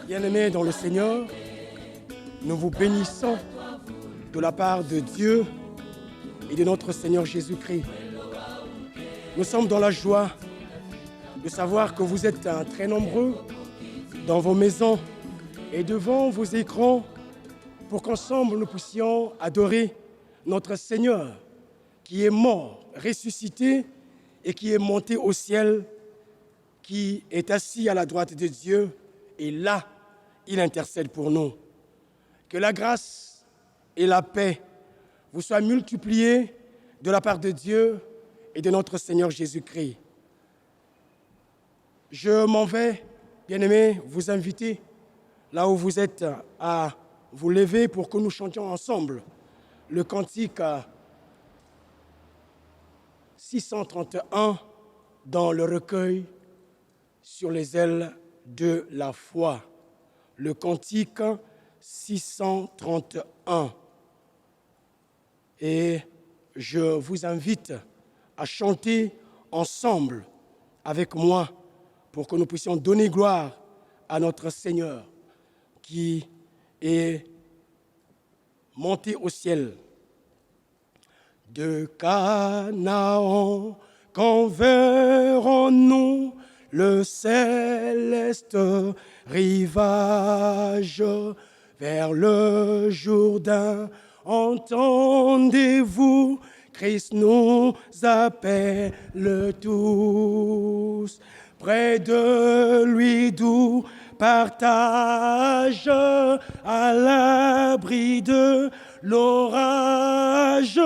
Bien-aimés dans le Seigneur, nous vous bénissons de la part de Dieu et de notre Seigneur Jésus-Christ. Nous sommes dans la joie de savoir que vous êtes très nombreux dans vos maisons et devant vos écrans pour qu'ensemble nous puissions adorer notre Seigneur qui est mort, ressuscité et qui est monté au ciel, qui est assis à la droite de Dieu et là, il intercède pour nous. Que la grâce et la paix vous soient multipliées de la part de Dieu et de notre Seigneur Jésus-Christ. Je m'en vais, bien-aimés, vous inviter, là où vous êtes, à vous lever pour que nous chantions ensemble le cantique 631 dans le recueil sur les ailes de la foi. Le cantique 631. Et je vous invite à chanter ensemble avec moi pour que nous puissions donner gloire à notre Seigneur qui est monté au ciel. De Canaan, quand verrons-nous le céleste rivage vers le Jourdain? Entendez-vous, Christ nous appelle tous. Près de lui doux partage, à l'abri de l'orage,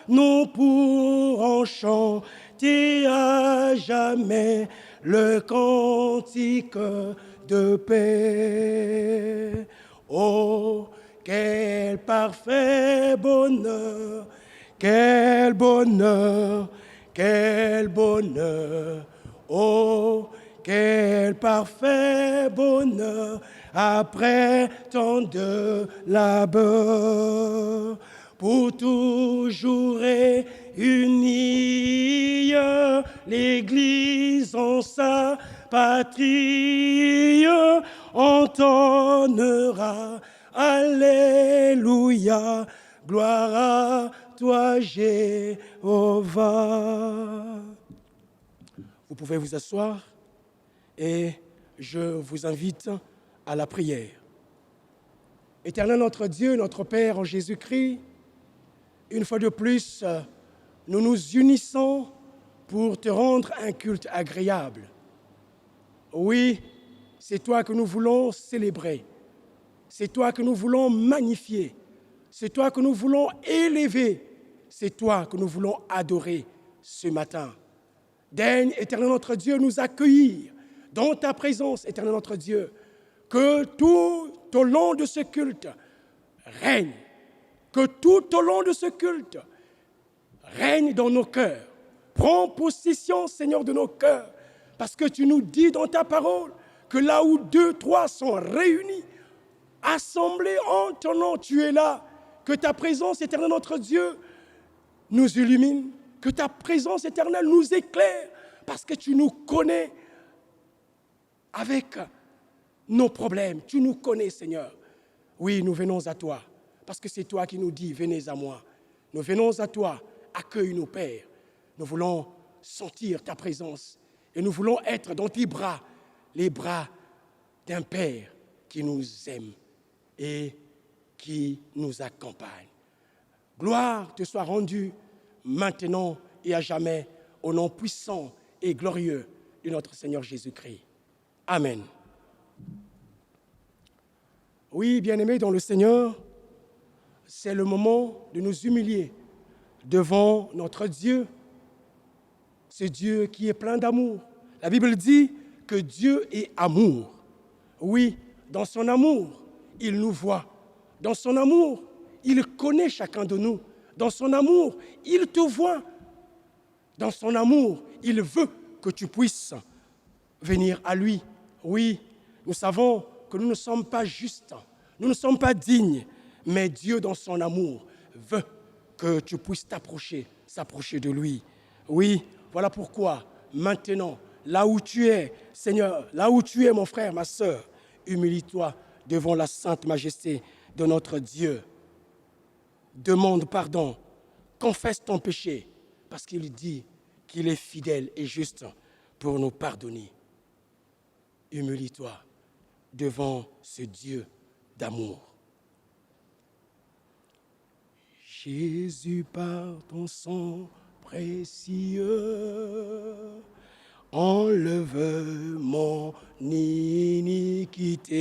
nous pourrons chanter à jamais le cantique de paix. Oh, quel parfait bonheur, quel bonheur, quel bonheur. Oh, quel parfait bonheur après tant de labeur. Pour toujours réunie, l'Église en sa patrie entonnera Alléluia, gloire à toi Jéhovah. Vous pouvez vous asseoir et je vous invite à la prière. Éternel notre Dieu, notre Père en Jésus-Christ, une fois de plus, nous nous unissons pour te rendre un culte agréable. Oui, c'est toi que nous voulons célébrer. C'est toi que nous voulons magnifier. C'est toi que nous voulons élever. C'est toi que nous voulons adorer ce matin. Daigne, éternel notre Dieu, nous accueillir dans ta présence, éternel notre Dieu. Que tout au long de ce culte règne. Que tout au long de ce culte règne dans nos cœurs. Prends possession, Seigneur, de nos cœurs. Parce que tu nous dis dans ta parole que là où 2, 3 sont réunis, assemblés en ton nom, tu es là. Que ta présence, éternelle notre Dieu, nous illumine. Que ta présence éternelle nous éclaire. Parce que tu nous connais avec nos problèmes. Tu nous connais, Seigneur. Oui, nous venons à toi. Parce que c'est toi qui nous dis, venez à moi. Nous venons à toi, accueille-nous, Père. Nous voulons sentir ta présence. Et nous voulons être dans tes bras, les bras d'un Père qui nous aime et qui nous accompagne. Gloire te soit rendue maintenant et à jamais au nom puissant et glorieux de notre Seigneur Jésus-Christ. Amen. Oui, bien-aimés dans le Seigneur, c'est le moment de nous humilier devant notre Dieu, ce Dieu qui est plein d'amour. La Bible dit que Dieu est amour. Oui, dans son amour, il nous voit. Dans son amour, il connaît chacun de nous. Dans son amour, il te voit. Dans son amour, il veut que tu puisses venir à lui. Oui, nous savons que nous ne sommes pas justes, nous ne sommes pas dignes, mais Dieu, dans son amour, veut que tu puisses s'approcher de lui. Oui, voilà pourquoi, maintenant, là où tu es, Seigneur, là où tu es, mon frère, ma sœur, humilie-toi devant la sainte majesté de notre Dieu. Demande pardon, confesse ton péché, parce qu'il dit qu'il est fidèle et juste pour nous pardonner. Humilie-toi devant ce Dieu d'amour. Jésus, par ton sang précieux, enlève mon iniquité.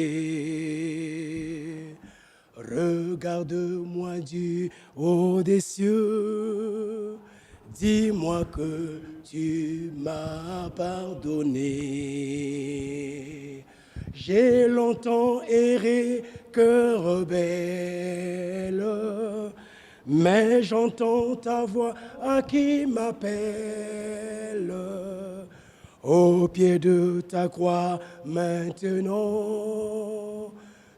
Regarde-moi du haut des cieux, dis-moi que tu m'as pardonné. J'ai longtemps erré, cœur rebelle, mais j'entends ta voix qui m'appelle. Au pied de ta croix maintenant,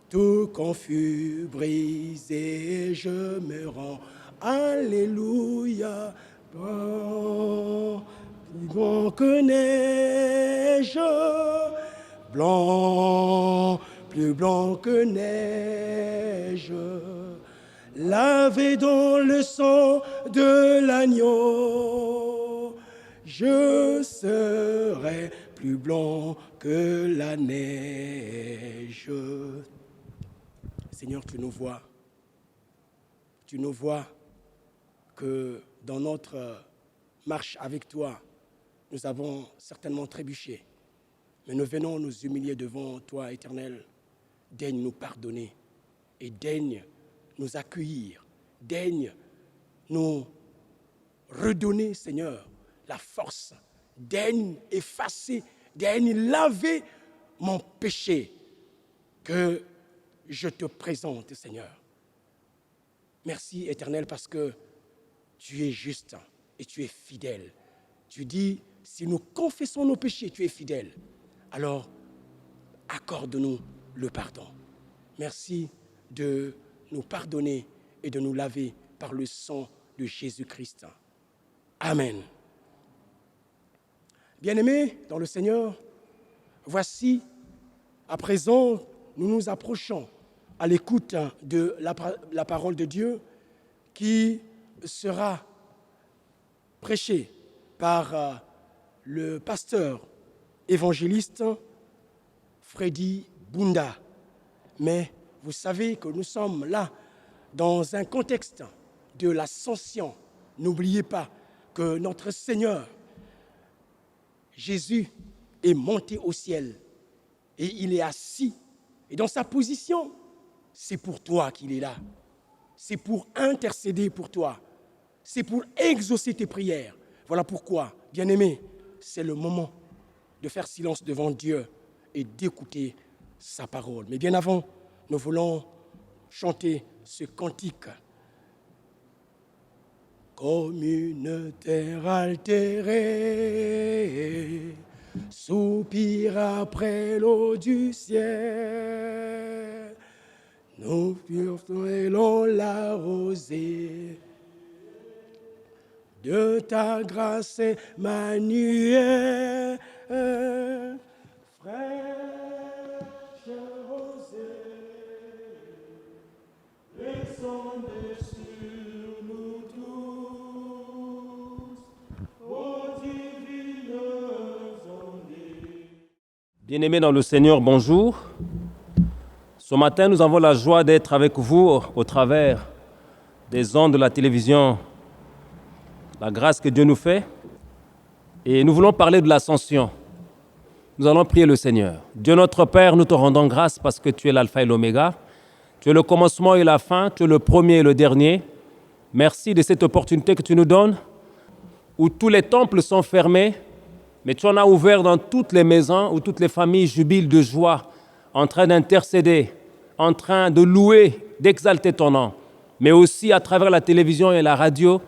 tout confus, brisé, je me rends. Alléluia, blanc, plus blanc que neige, blanc, plus blanc que neige, lavé dans le sang de l'agneau, je serai plus blanc que la neige. Seigneur, tu nous vois que dans notre marche avec toi, nous avons certainement trébuché, mais nous venons nous humilier devant toi, Éternel. Daigne nous pardonner et daigne nous accueillir, daigne nous redonner, Seigneur, la force, daigne effacer, daigne laver mon péché que je te présente, Seigneur. Merci, Éternel, parce que tu es juste et tu es fidèle. Tu dis, si nous confessons nos péchés, tu es fidèle. Alors, accorde-nous le pardon. Merci de nous pardonner et de nous laver par le sang de Jésus-Christ. Amen. Bien-aimés dans le Seigneur, voici, à présent, nous nous approchons à l'écoute de la parole de Dieu qui sera prêchée par le pasteur évangéliste Freddy Bunda. Mais vous savez que nous sommes là dans un contexte de l'ascension. N'oubliez pas que notre Seigneur, Jésus, est monté au ciel et il est assis. Et dans sa position, c'est pour toi qu'il est là. C'est pour intercéder pour toi. C'est pour exaucer tes prières. Voilà pourquoi, bien-aimés, c'est le moment de faire silence devant Dieu et d'écouter sa parole. Mais bien avant, nous voulons chanter ce cantique. Comme une terre altérée, soupire après l'eau du ciel, nous purons la rosée de ta grâce Emmanuel, fraîche rosée, descendez sur nous tous, ô divines ondes. Bien-aimés dans le Seigneur, bonjour. Ce matin, nous avons la joie d'être avec vous au travers des ondes de la télévision, la grâce que Dieu nous fait. Et nous voulons parler de l'ascension. Nous allons prier le Seigneur. Dieu notre Père, nous te rendons grâce parce que tu es l'alpha et l'oméga. Tu es le commencement et la fin, tu es le premier et le dernier. Merci de cette opportunité que tu nous donnes, où tous les temples sont fermés, mais tu en as ouvert dans toutes les maisons, où toutes les familles jubilent de joie, en train d'intercéder, en train de louer, d'exalter ton nom. Mais aussi à travers la télévision et la radio,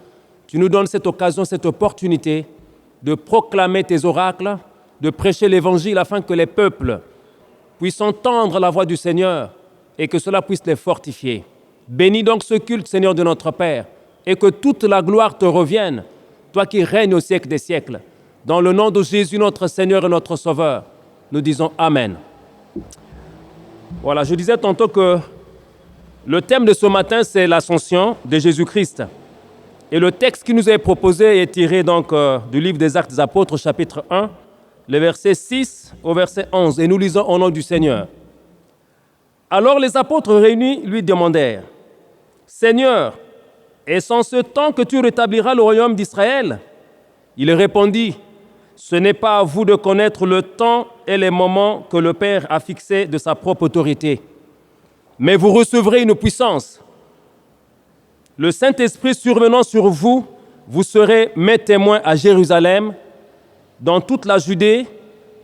tu nous donnes cette occasion, cette opportunité de proclamer tes oracles, de prêcher l'évangile afin que les peuples puissent entendre la voix du Seigneur et que cela puisse les fortifier. Bénis donc ce culte, Seigneur de notre Père, et que toute la gloire te revienne, toi qui règnes au siècle des siècles. Dans le nom de Jésus, notre Seigneur et notre Sauveur, nous disons Amen. Voilà, je disais tantôt que le thème de ce matin, c'est l'ascension de Jésus-Christ. Et le texte qui nous est proposé est tiré donc du livre des Actes des Apôtres, chapitre 1, les versets 6 au verset 11. Et nous lisons au nom du Seigneur. Alors les apôtres réunis lui demandèrent, « Seigneur, est-ce en ce temps que tu rétabliras le royaume d'Israël ?» Il répondit, « Ce n'est pas à vous de connaître le temps et les moments que le Père a fixés de sa propre autorité. Mais vous recevrez une puissance. Le Saint-Esprit survenant sur vous, vous serez mes témoins à Jérusalem, dans toute la Judée,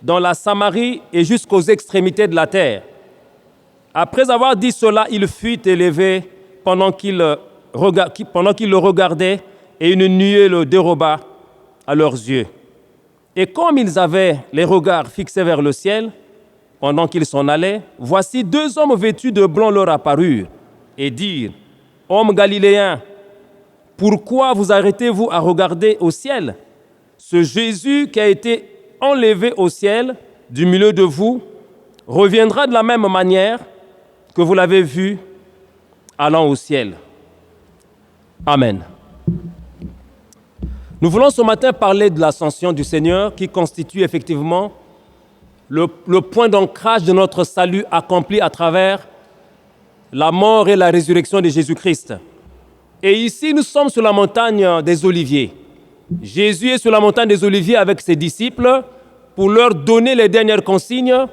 dans la Samarie et jusqu'aux extrémités de la terre. » Après avoir dit cela, il fut élevé pendant qu'il le regardait, et une nuée le déroba à leurs yeux. Et comme ils avaient les regards fixés vers le ciel, pendant qu'ils s'en allaient, voici 2 hommes vêtus de blanc leur apparurent et dirent, « Hommes galiléens, pourquoi vous arrêtez-vous à regarder au ciel? Ce Jésus qui a été enlevé au ciel du milieu de vous reviendra de la même manière que vous l'avez vu allant au ciel. » Amen. Nous voulons ce matin parler de l'ascension du Seigneur qui constitue effectivement le point d'ancrage de notre salut accompli à travers la mort et la résurrection de Jésus-Christ. Et ici, nous sommes sur la montagne des Oliviers. Jésus est sur la montagne des Oliviers avec ses disciples pour leur donner les dernières consignes,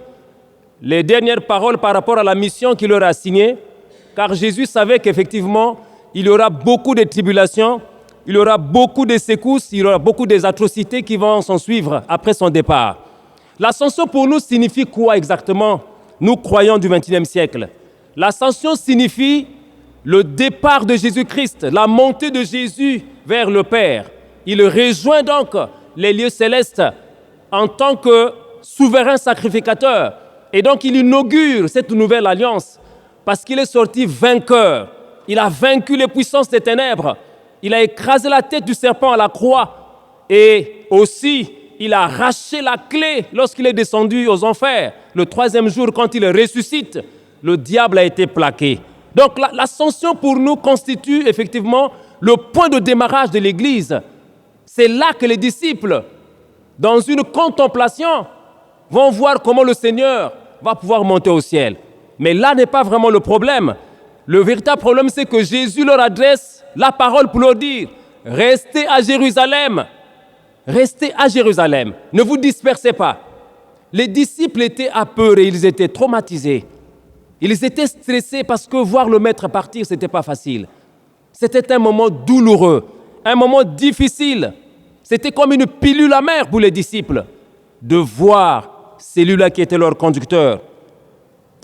les dernières paroles par rapport à la mission qu'il leur a assignée, car Jésus savait qu'effectivement, il y aura beaucoup de tribulations, il y aura beaucoup de secousses, il y aura beaucoup d'atrocités qui vont s'en suivre après son départ. L'ascension pour nous signifie quoi exactement, nous croyants du XXIe siècle? L'ascension signifie le départ de Jésus-Christ, la montée de Jésus vers le Père. Il rejoint donc les lieux célestes en tant que souverain sacrificateur. Et donc il inaugure cette nouvelle alliance parce qu'il est sorti vainqueur. Il a vaincu les puissances des ténèbres. Il a écrasé la tête du serpent à la croix. Et aussi, il a arraché la clé lorsqu'il est descendu aux enfers. Le 3e jour, quand il ressuscite, le diable a été plaqué. Donc l'ascension pour nous constitue effectivement le point de démarrage de l'Église. C'est là que les disciples, dans une contemplation, vont voir comment le Seigneur va pouvoir monter au ciel. Mais là n'est pas vraiment le problème. Le véritable problème, c'est que Jésus leur adresse la parole pour leur dire « Restez à Jérusalem, restez à Jérusalem, ne vous dispersez pas. » Les disciples étaient apeurés, ils étaient traumatisés. Ils étaient stressés parce que voir le Maître partir, ce n'était pas facile. C'était un moment douloureux, un moment difficile. C'était comme une pilule amère pour les disciples de voir celui-là qui était leur conducteur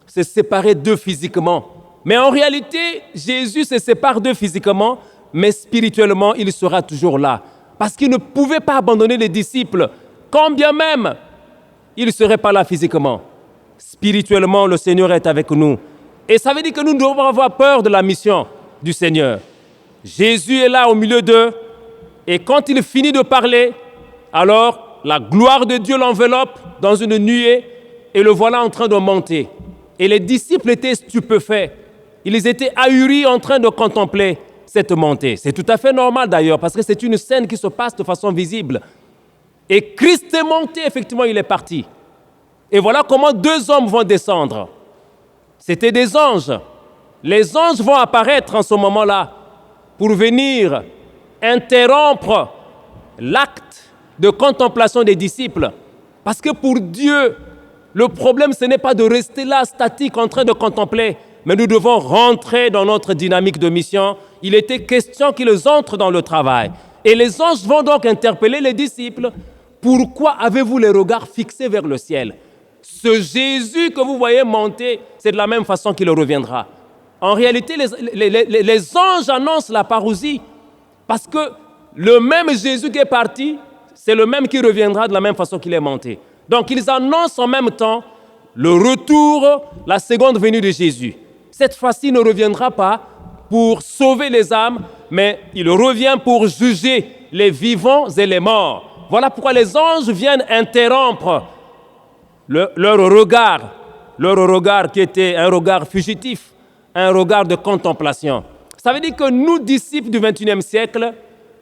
se séparer d'eux physiquement. Mais en réalité, Jésus se sépare d'eux physiquement, mais spirituellement, il sera toujours là. Parce qu'il ne pouvait pas abandonner les disciples, quand bien même il ne serait pas là physiquement. Spirituellement, le Seigneur est avec nous. Et ça veut dire que nous devons avoir peur de la mission du Seigneur. Jésus est là au milieu d'eux, et quand il finit de parler, alors la gloire de Dieu l'enveloppe dans une nuée, et le voilà en train de monter. Et les disciples étaient stupéfaits. Ils étaient ahuris en train de contempler cette montée. C'est tout à fait normal d'ailleurs, parce que c'est une scène qui se passe de façon visible. Et Christ est monté, effectivement, il est parti. Et voilà comment 2 hommes vont descendre. C'était des anges. Les anges vont apparaître en ce moment-là pour venir interrompre l'acte de contemplation des disciples. Parce que pour Dieu, le problème, ce n'est pas de rester là, statique, en train de contempler, mais nous devons rentrer dans notre dynamique de mission. Il était question qu'ils entrent dans le travail. Et les anges vont donc interpeller les disciples. Pourquoi avez-vous les regards fixés vers le ciel? Ce Jésus que vous voyez monter, c'est de la même façon qu'il reviendra. En réalité, les anges annoncent la parousie parce que le même Jésus qui est parti, c'est le même qui reviendra de la même façon qu'il est monté. Donc, ils annoncent en même temps le retour, la seconde venue de Jésus. Cette fois-ci, il ne reviendra pas pour sauver les âmes, mais il revient pour juger les vivants et les morts. Voilà pourquoi les anges viennent interrompre leur regard qui était un regard fugitif, un regard de contemplation. Ça veut dire que nous, disciples du XXIe siècle,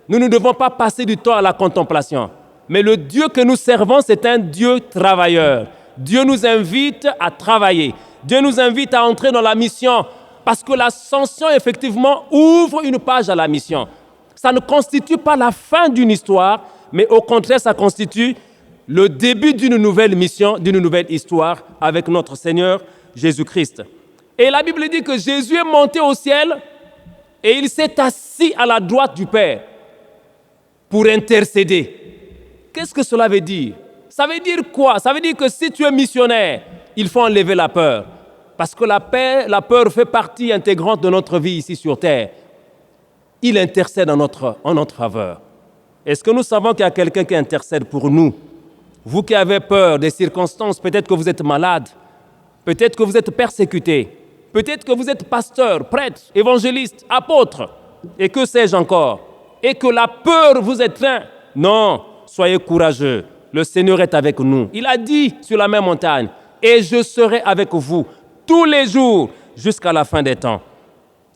nous ne devons pas passer du temps à la contemplation. Mais le Dieu que nous servons, c'est un Dieu travailleur. Dieu nous invite à travailler. Dieu nous invite à entrer dans la mission parce que l'ascension, effectivement, ouvre une page à la mission. Ça ne constitue pas la fin d'une histoire, mais au contraire, ça constitue le début d'une nouvelle mission, d'une nouvelle histoire avec notre Seigneur Jésus-Christ. Et la Bible dit que Jésus est monté au ciel et il s'est assis à la droite du Père pour intercéder. Qu'est-ce que cela veut dire? Ça veut dire quoi? Ça veut dire que si tu es missionnaire, il faut enlever la peur. Parce que la peur fait partie intégrante de notre vie ici sur terre. Il intercède en notre faveur. Est-ce que nous savons qu'il y a quelqu'un qui intercède pour nous? Vous qui avez peur des circonstances, peut-être que vous êtes malade, peut-être que vous êtes persécuté, peut-être que vous êtes pasteur, prêtre, évangéliste, apôtre, et que sais-je encore, et que la peur vous étreint. Non, soyez courageux, le Seigneur est avec nous. Il a dit sur la même montagne, « Et je serai avec vous tous les jours jusqu'à la fin des temps. »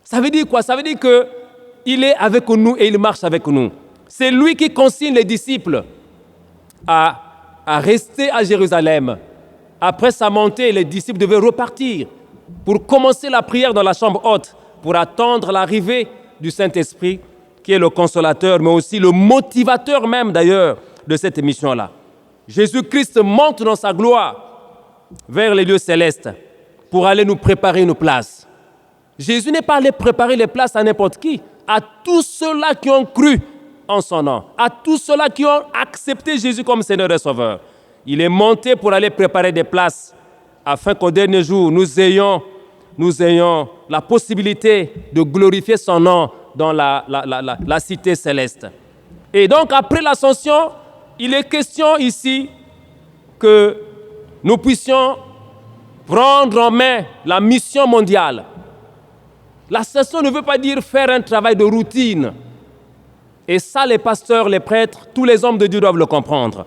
Ça veut dire quoi? Ça veut dire qu'il est avec nous et il marche avec nous. C'est lui qui consigne les disciples à rester à Jérusalem. Après sa montée, les disciples devaient repartir pour commencer la prière dans la chambre haute, pour attendre l'arrivée du Saint-Esprit, qui est le consolateur, mais aussi le motivateur même d'ailleurs de cette mission-là. Jésus-Christ monte dans sa gloire vers les lieux célestes pour aller nous préparer une place. Jésus n'est pas allé préparer les places à n'importe qui, à tous ceux-là qui ont cru en son nom, à tous ceux-là qui ont accepté Jésus comme Seigneur et Sauveur. Il est monté pour aller préparer des places afin qu'au dernier jour, nous ayons la possibilité de glorifier son nom dans la cité céleste. Et donc, après l'ascension, il est question ici que nous puissions prendre en main la mission mondiale. L'ascension ne veut pas dire faire un travail de routine. Et ça, les pasteurs, les prêtres, tous les hommes de Dieu doivent le comprendre.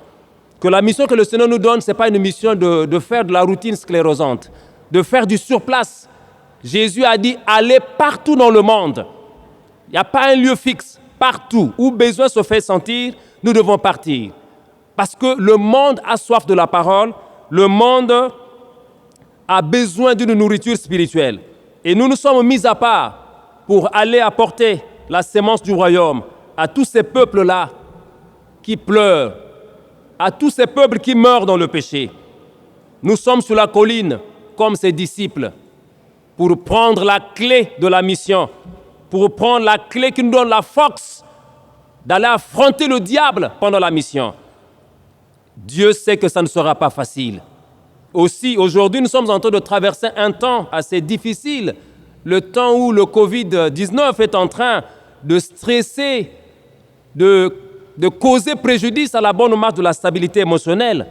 Que la mission que le Seigneur nous donne, ce n'est pas une mission de faire de la routine sclérosante, de faire du surplace. Jésus a dit, allez partout dans le monde. Il n'y a pas un lieu fixe. Partout où besoin se fait sentir, nous devons partir. Parce que le monde a soif de la parole, le monde a besoin d'une nourriture spirituelle. Et nous nous sommes mis à part pour aller apporter la sémence du royaume à tous ces peuples-là qui pleurent, à tous ces peuples qui meurent dans le péché. Nous sommes sur la colline comme ses disciples pour prendre la clé de la mission, pour prendre la clé qui nous donne la force d'aller affronter le diable pendant la mission. Dieu sait que ça ne sera pas facile. Aussi, aujourd'hui, nous sommes en train de traverser un temps assez difficile, le temps où le Covid-19 est en train de stresser, de causer préjudice à la bonne marche de la stabilité émotionnelle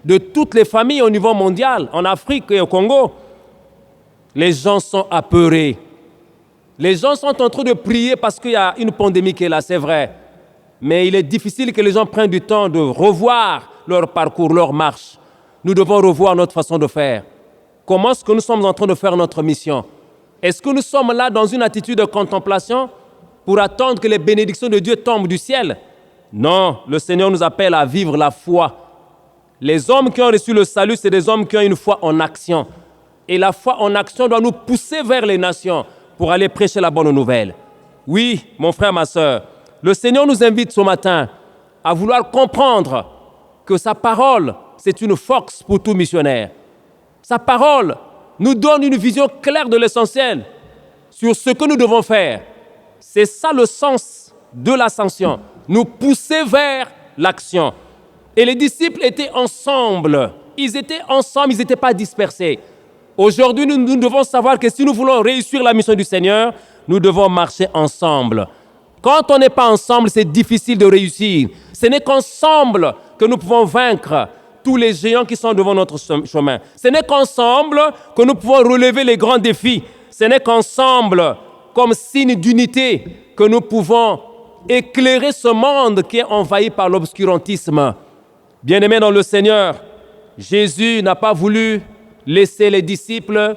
de toutes les familles au niveau mondial, en Afrique et au Congo. Les gens sont apeurés. Les gens sont en train de prier parce qu'il y a une pandémie qui est là, c'est vrai. Mais il est difficile que les gens prennent du temps de revoir leur parcours, leur marche. Nous devons revoir notre façon de faire. Comment est-ce que nous sommes en train de faire notre mission? Est-ce que nous sommes là dans une attitude de contemplation pour attendre que les bénédictions de Dieu tombent du ciel? Non, le Seigneur nous appelle à vivre la foi. Les hommes qui ont reçu le salut, c'est des hommes qui ont une foi en action. Et la foi en action doit nous pousser vers les nations pour aller prêcher la bonne nouvelle. Oui, mon frère, ma sœur, le Seigneur nous invite ce matin à vouloir comprendre que sa parole, c'est une force pour tout missionnaire. Sa parole nous donne une vision claire de l'essentiel sur ce que nous devons faire. C'est ça le sens de l'ascension, nous pousser vers l'action. Et les disciples étaient ensemble. Ils étaient ensemble, ils n'étaient pas dispersés. Aujourd'hui, nous devons savoir que si nous voulons réussir la mission du Seigneur, nous devons marcher ensemble. Quand on n'est pas ensemble, c'est difficile de réussir. Ce n'est qu'ensemble que nous pouvons vaincre tous les géants qui sont devant notre chemin. Ce n'est qu'ensemble que nous pouvons relever les grands défis. Ce n'est qu'ensemble, comme signe d'unité, que nous pouvons éclairer ce monde qui est envahi par l'obscurantisme. Bien-aimés dans le Seigneur, Jésus n'a pas voulu laisser les disciples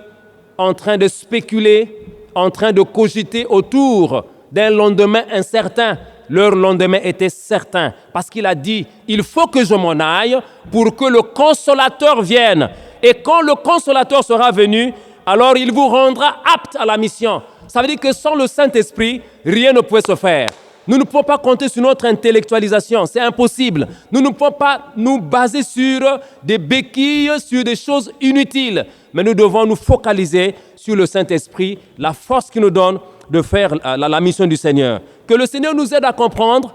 en train de spéculer, en train de cogiter autour d'un lendemain incertain. Leur lendemain était certain parce qu'il a dit, il faut que je m'en aille pour que le Consolateur vienne. Et quand le Consolateur sera venu, alors il vous rendra apte à la mission. Ça veut dire que sans le Saint-Esprit, rien ne pouvait se faire. Nous ne pouvons pas compter sur notre intellectualisation, c'est impossible. Nous ne pouvons pas nous baser sur des béquilles, sur des choses inutiles. Mais nous devons nous focaliser sur le Saint-Esprit, la force qu'il nous donne de faire la mission du Seigneur. Que le Seigneur nous aide à comprendre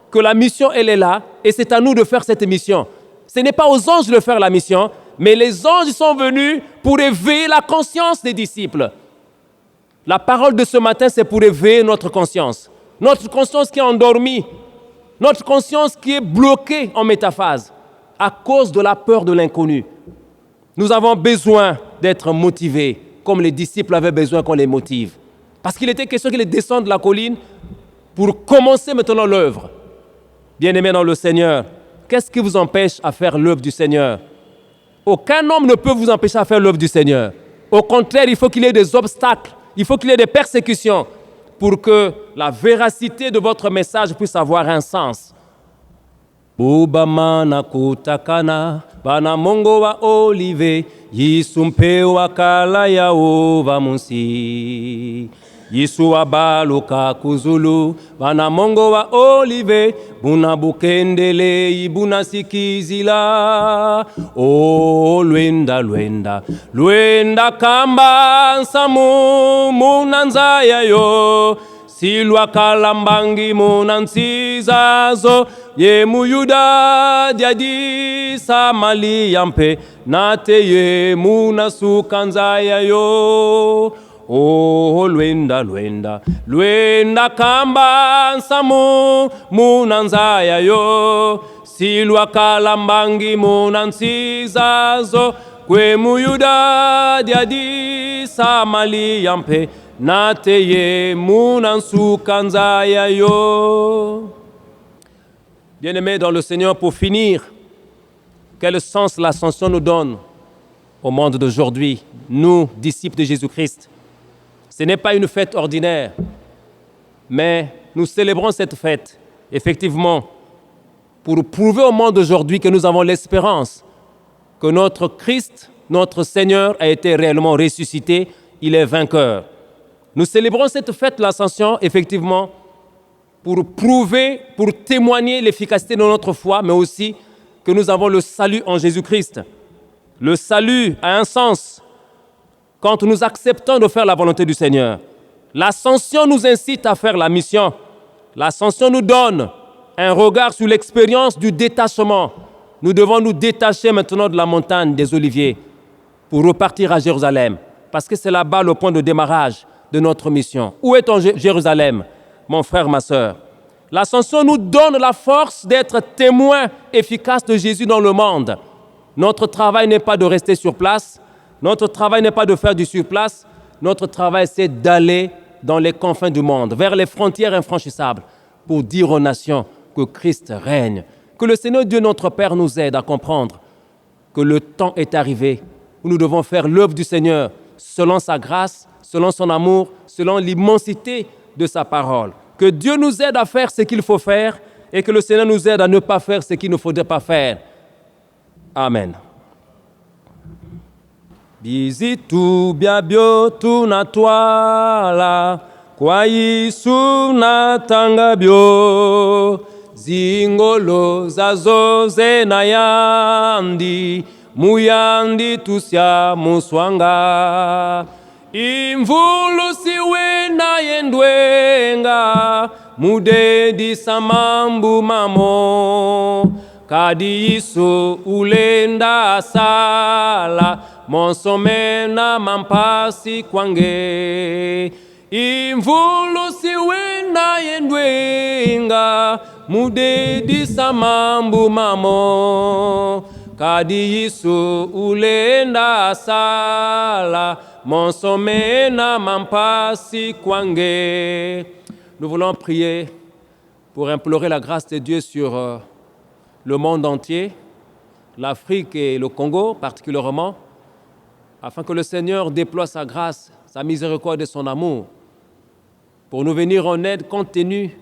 que la mission, elle est là, et c'est à nous de faire cette mission. Ce n'est pas aux anges de faire la mission, mais les anges sont venus pour éveiller la conscience des disciples. La parole de ce matin, c'est pour éveiller notre conscience. Notre conscience qui est endormie, notre conscience qui est bloquée en métaphase à cause de la peur de l'inconnu. Nous avons besoin d'être motivés, comme les disciples avaient besoin qu'on les motive. Parce qu'il était question qu'ils descendent de la colline pour commencer maintenant l'œuvre. Bien-aimés dans le Seigneur, qu'est-ce qui vous empêche à faire l'œuvre du Seigneur? Aucun homme ne peut vous empêcher à faire l'œuvre du Seigneur. Au contraire, il faut qu'il y ait des obstacles, il faut qu'il y ait des persécutions pour que la véracité de votre message puisse avoir un sens. Bubamana kutakana bana mongo wa olive yisumpe wakala ya ova munsi yisu abaluka kuzulu bana mongo wa olive buna bukendele ibuna sikizila o lwenda lwenda lwenda kamba nsamu munanza yayo silwa kalambangi munansizazo ye muyuda diadi samali yampe nate ye munasukanza yayo oh lwenda lwenda lwenda kamba nsamu munanza yayo silwa kalambangi munansizazo kwe muyuda diadi samali yampe nateye munansukanza yayo. Bien-aimés dans le Seigneur, pour finir, quel sens l'ascension nous donne au monde d'aujourd'hui, nous, disciples de Jésus-Christ? Ce n'est pas une fête ordinaire, mais nous célébrons cette fête, effectivement, pour prouver au monde d'aujourd'hui que nous avons l'espérance que notre Christ, notre Seigneur, a été réellement ressuscité, il est vainqueur. Nous célébrons cette fête, l'Ascension, effectivement, pour prouver, pour témoigner l'efficacité de notre foi, mais aussi que nous avons le salut en Jésus-Christ. Le salut a un sens quand nous acceptons de faire la volonté du Seigneur. L'Ascension nous incite à faire la mission. L'Ascension nous donne un regard sur l'expérience du détachement. Nous devons nous détacher maintenant de la montagne des Oliviers pour repartir à Jérusalem, parce que c'est là-bas le point de démarrage de notre mission. Où est Jérusalem, mon frère, ma sœur? L'Ascension nous donne la force d'être témoins efficaces de Jésus dans le monde. Notre travail n'est pas de rester sur place, notre travail n'est pas de faire du surplace, notre travail c'est d'aller dans les confins du monde, vers les frontières infranchissables, pour dire aux nations que Christ règne. Que le Seigneur Dieu notre Père nous aide à comprendre que le temps est arrivé où nous devons faire l'œuvre du Seigneur selon sa grâce, selon son amour, selon l'immensité de sa parole. Que Dieu nous aide à faire ce qu'il faut faire et que le Seigneur nous aide à ne pas faire ce qu'il ne faudrait pas faire. Amen. Bizitu byabyo tunatwala kwa Yesu natangabyo zingolo zazo zenayandi muyandi tusya muswanga imvulu siwe nayendwenga mudedi samambu mamo kadi Yesu ulenda sala monsomena mampasi kwange imvulu siwe nayendwenga mudedi samambu mamo kadi Yesu ulenda sala monsomena mampasi kwange. Nous voulons prier pour implorer la grâce de Dieu sur le monde entier, l'Afrique et le Congo particulièrement, afin que le Seigneur déploie sa grâce, sa miséricorde et son amour pour nous venir en aide compte tenu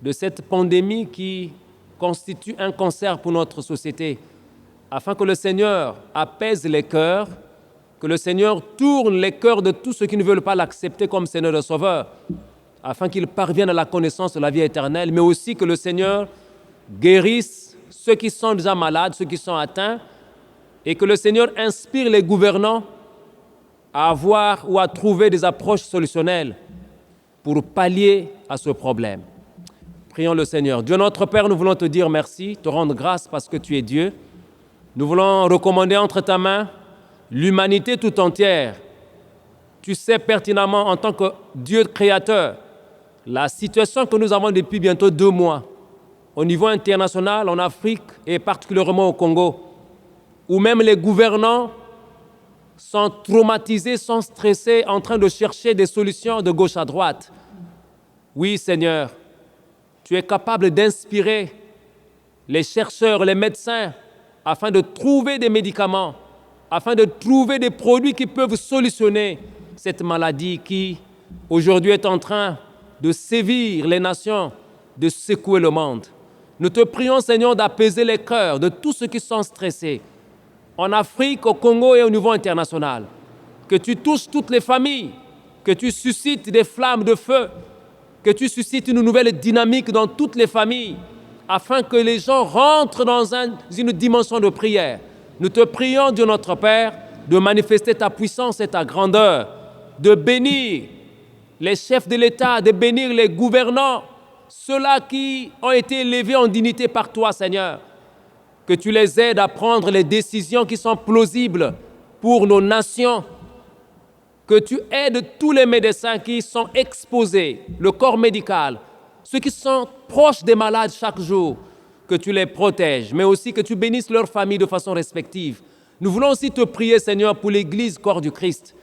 de cette pandémie qui constitue un cancer pour notre société, afin que le Seigneur apaise les cœurs, que le Seigneur tourne les cœurs de tous ceux qui ne veulent pas l'accepter comme Seigneur et Sauveur, afin qu'ils parviennent à la connaissance de la vie éternelle, mais aussi que le Seigneur guérisse ceux qui sont déjà malades, ceux qui sont atteints, et que le Seigneur inspire les gouvernants à avoir ou à trouver des approches solutionnelles pour pallier à ce problème. Prions le Seigneur. Dieu notre Père, nous voulons te dire merci, te rendre grâce parce que tu es Dieu. Nous voulons recommander entre ta main l'humanité tout entière. Tu sais pertinemment en tant que Dieu créateur la situation que nous avons depuis bientôt 2 mois au niveau international, en Afrique et particulièrement au Congo, où même les gouvernants sont traumatisés, sont stressés, en train de chercher des solutions de gauche à droite. Oui, Seigneur, tu es capable d'inspirer les chercheurs, les médecins, afin de trouver des médicaments, afin de trouver des produits qui peuvent solutionner cette maladie qui, aujourd'hui, est en train de sévir les nations, de secouer le monde. Nous te prions, Seigneur, d'apaiser les cœurs de tous ceux qui sont stressés, en Afrique, au Congo et au niveau international. Que tu touches toutes les familles, que tu suscites des flammes de feu, que tu suscites une nouvelle dynamique dans toutes les familles, afin que les gens rentrent dans une dimension de prière. Nous te prions, Dieu notre Père, de manifester ta puissance et ta grandeur, de bénir les chefs de l'État, de bénir les gouvernants, ceux-là qui ont été élevés en dignité par toi, Seigneur. Que tu les aides à prendre les décisions qui sont plausibles pour nos nations. Que tu aides tous les médecins qui sont exposés, le corps médical, ceux qui sont proches des malades chaque jour, que tu les protèges, mais aussi que tu bénisses leurs familles de façon respective. Nous voulons aussi te prier, Seigneur, pour l'Église, corps du Christ.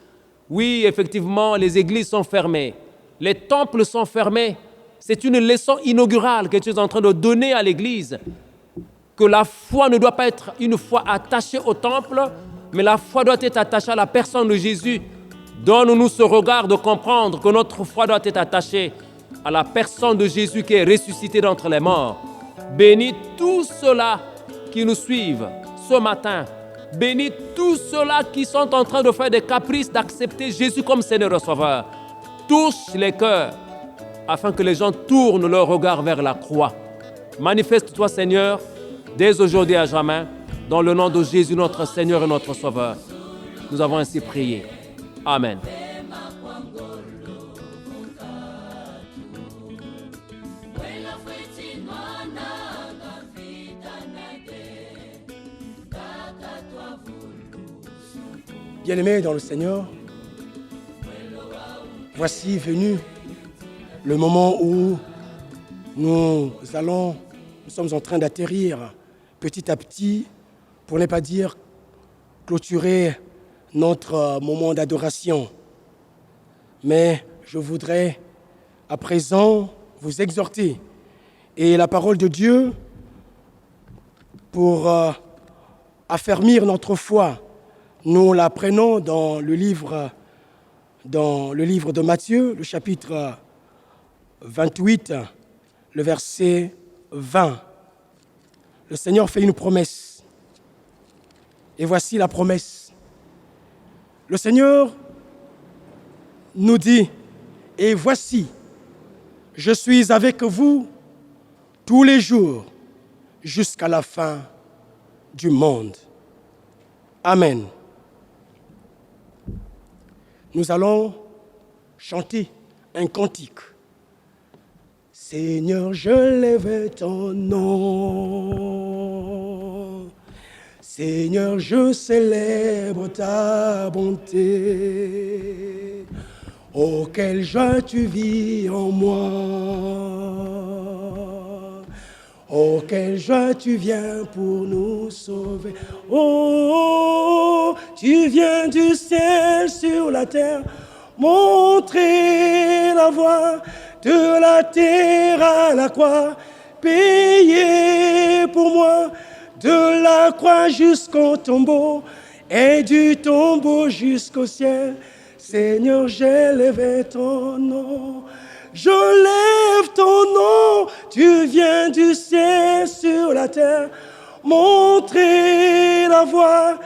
Oui, effectivement, les églises sont fermées, les temples sont fermés. C'est une leçon inaugurale que tu es en train de donner à l'Église, que la foi ne doit pas être une foi attachée au temple, mais la foi doit être attachée à la personne de Jésus. Donne-nous ce regard de comprendre que notre foi doit être attachée à la personne de Jésus qui est ressuscité d'entre les morts. Bénis tous ceux-là qui nous suivent ce matin. Bénis tous ceux-là qui sont en train de faire des caprices, d'accepter Jésus comme Seigneur et Sauveur. Touche les cœurs afin que les gens tournent leur regard vers la croix. Manifeste-toi, Seigneur, dès aujourd'hui à jamais, dans le nom de Jésus, notre Seigneur et notre Sauveur. Nous avons ainsi prié. Amen. Bien-aimés dans le Seigneur, voici venu le moment où nous sommes en train d'atterrir petit à petit, pour ne pas dire clôturer notre moment d'adoration. Mais je voudrais à présent vous exhorter. Et la parole de Dieu, pour affermir notre foi, nous la prenons dans le livre de Matthieu, le chapitre 28, le verset 20. Le Seigneur fait une promesse. Et voici la promesse. Le Seigneur nous dit, « Et voici, je suis avec vous tous les jours jusqu'à la fin du monde. » Amen. Nous allons chanter un cantique. Seigneur, je lève ton nom. Seigneur, je célèbre ta bonté. Oh, quelle joie tu vis en moi. Oh, quelle joie tu viens pour nous sauver. Oh, tu viens du ciel sur la terre, montrer la voie de la terre à la croix, payer pour moi de la croix jusqu'au tombeau, et du tombeau jusqu'au ciel. Seigneur, j'ai levé ton nom. Je lève ton nom. Tu viens du ciel sur la terre, montrer la voie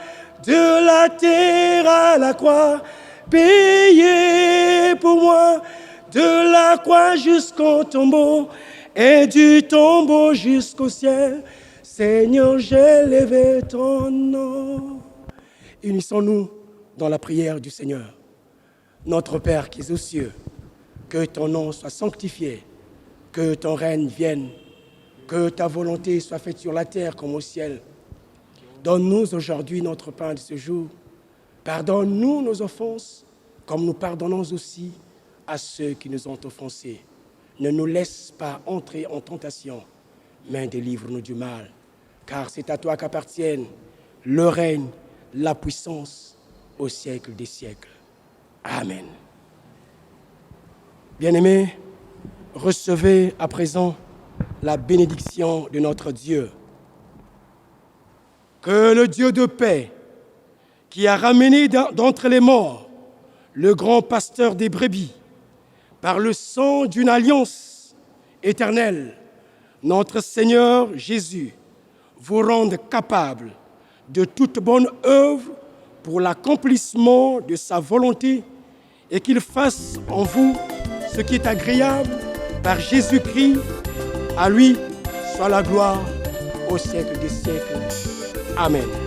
de la terre à la croix, payer pour moi de la croix jusqu'au tombeau et du tombeau jusqu'au ciel. Seigneur, j'ai levé ton nom. Unissons-nous dans la prière du Seigneur. Notre Père qui es aux cieux, que ton nom soit sanctifié, que ton règne vienne, que ta volonté soit faite sur la terre comme au ciel. Donne-nous aujourd'hui notre pain de ce jour. Pardonne-nous nos offenses, comme nous pardonnons aussi à ceux qui nous ont offensés. Ne nous laisse pas entrer en tentation, mais délivre-nous du mal. Car c'est à toi qu'appartiennent le règne, la puissance au siècle des siècles. Amen. Bien-aimés, recevez à présent la bénédiction de notre Dieu. Que le Dieu de paix, qui a ramené d'entre les morts le grand pasteur des brebis, par le sang d'une alliance éternelle, notre Seigneur Jésus, vous rende capable de toute bonne œuvre pour l'accomplissement de sa volonté et qu'il fasse en vous ce qui est agréable par Jésus-Christ. À lui soit la gloire au siècle des siècles. Amen.